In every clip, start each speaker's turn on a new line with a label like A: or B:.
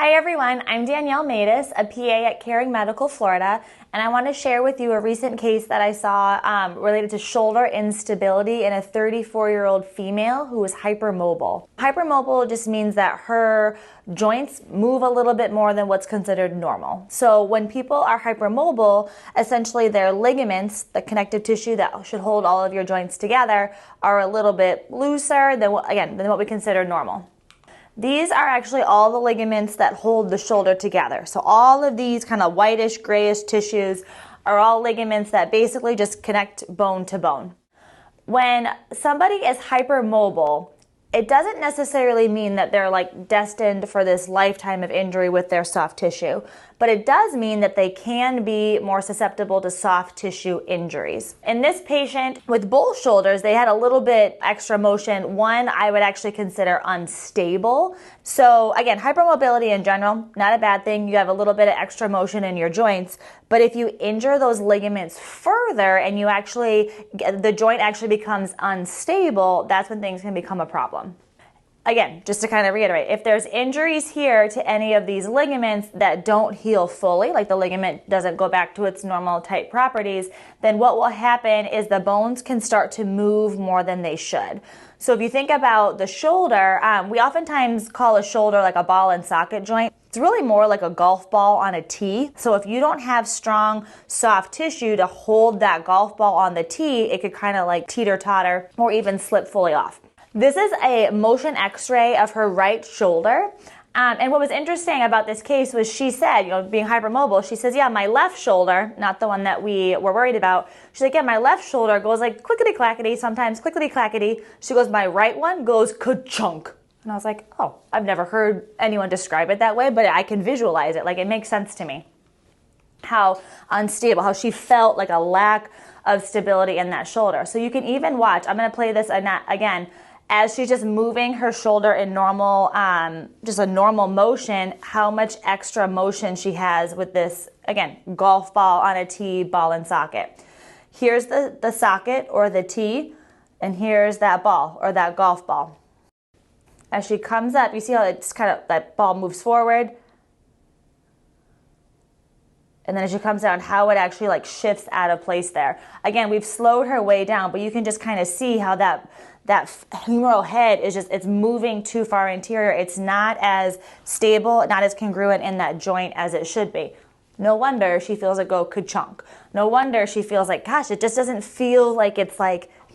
A: Hi everyone, I'm Danielle Matus, a PA at Caring Medical Florida, and I want to share with you a recent case that I saw related to shoulder instability in a 34-year-old female who was hypermobile. Hypermobile just means that her joints move a little bit more than what's considered normal. So when people are hypermobile, essentially their ligaments, the connective tissue that should hold all of your joints together, are a little bit looser than what we consider normal. These are actually all the ligaments that hold the shoulder together. So all of these kind of whitish, grayish tissues are all ligaments that basically just connect bone to bone. When somebody is hypermobile, it doesn't necessarily mean that they're destined for this lifetime of injury with their soft tissue, but it does mean that they can be more susceptible to soft tissue injuries. In this patient with both shoulders, they had a little bit extra motion. One I would actually consider unstable. So again, hypermobility in general, not a bad thing. You have a little bit of extra motion in your joints, but if you injure those ligaments further and the joint actually becomes unstable, that's when things can become a problem. Again, just to kind of reiterate, if there's injuries here to any of these ligaments that don't heal fully, like the ligament doesn't go back to its normal tight properties, then what will happen is the bones can start to move more than they should. So if you think about the shoulder, we oftentimes call a shoulder like a ball and socket joint. It's really more like a golf ball on a tee. So if you don't have strong, soft tissue to hold that golf ball on the tee, it could kind of teeter-totter or even slip fully off. This is a motion x-ray of her right shoulder. And what was interesting about this case was she said, being hypermobile, she says, yeah, my left shoulder, not the one that we were worried about. She's like, yeah, my left shoulder goes clickety-clackety, sometimes clickety-clackety. She goes, my right one goes ka-chunk. And I was like, oh, I've never heard anyone describe it that way, but I can visualize it. It makes sense to me. How unstable, how she felt like a lack of stability in that shoulder. So you can even watch, I'm going to play this again, as she's just moving her shoulder in normal, just a normal motion, how much extra motion she has with this, again, golf ball on a tee, ball and socket. Here's the socket or the tee, and here's that ball or that golf ball. As she comes up, you see how it's that ball moves forward. And then as she comes down, how it actually shifts out of place there. Again, we've slowed her way down, but you can just kind of see how that humeral head is it's moving too far anterior. It's not as stable, not as congruent in that joint as it should be. No wonder she feels it go ka-chunk. No wonder she feels gosh, it just doesn't feel like it's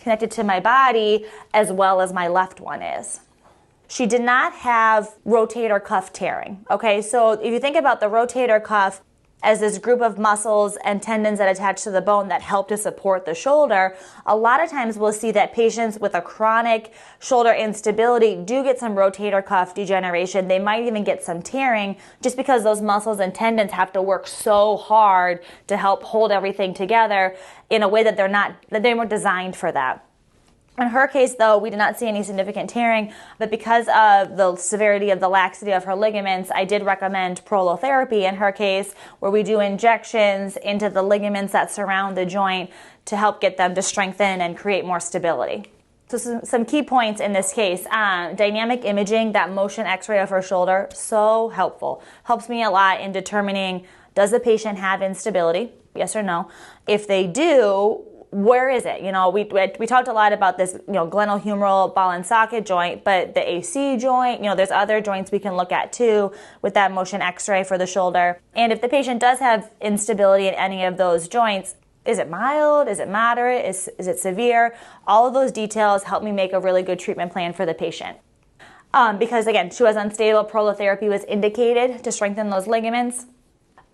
A: connected to my body as well as my left one is. She did not have rotator cuff tearing. Okay, so if you think about the rotator cuff as this group of muscles and tendons that attach to the bone that help to support the shoulder, a lot of times we'll see that patients with a chronic shoulder instability do get some rotator cuff degeneration. They might even get some tearing just because those muscles and tendons have to work so hard to help hold everything together in a way that they weren't designed for that. In her case, though, we did not see any significant tearing, but because of the severity of the laxity of her ligaments, I did recommend prolotherapy in her case, where we do injections into the ligaments that surround the joint to help get them to strengthen and create more stability. So some key points in this case, dynamic imaging, that motion x-ray of her shoulder, so helpful. Helps me a lot in determining, does the patient have instability? Yes or no? If they do, where is it? We talked a lot about this, glenohumeral ball and socket joint, but the AC joint, there's other joints we can look at too with that motion x-ray for the shoulder. And if the patient does have instability in any of those joints, is it mild? Is it moderate? Is it severe? All of those details help me make a really good treatment plan for the patient. Because again, she was unstable, prolotherapy was indicated to strengthen those ligaments.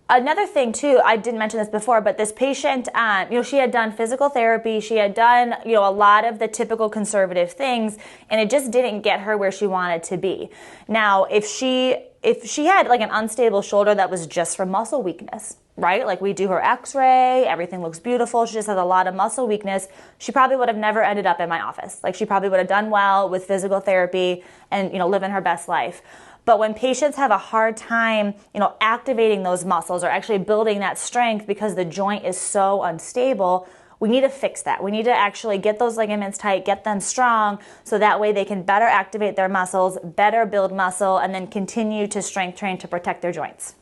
A: Another thing too, I didn't mention this before, but this patient, she had done physical therapy, she had done, a lot of the typical conservative things, and it just didn't get her where she wanted to be. Now, if she had an unstable shoulder that was just from muscle weakness, right? We do her x-ray, everything looks beautiful, she just has a lot of muscle weakness, she probably would have never ended up in my office. She probably would have done well with physical therapy and, living her best life. But when patients have a hard time, activating those muscles or actually building that strength because the joint is so unstable, We need to fix that. We need to actually get those ligaments tight, get them strong, so that way they can better activate their muscles, better build muscle, and then continue to strength train to protect their joints.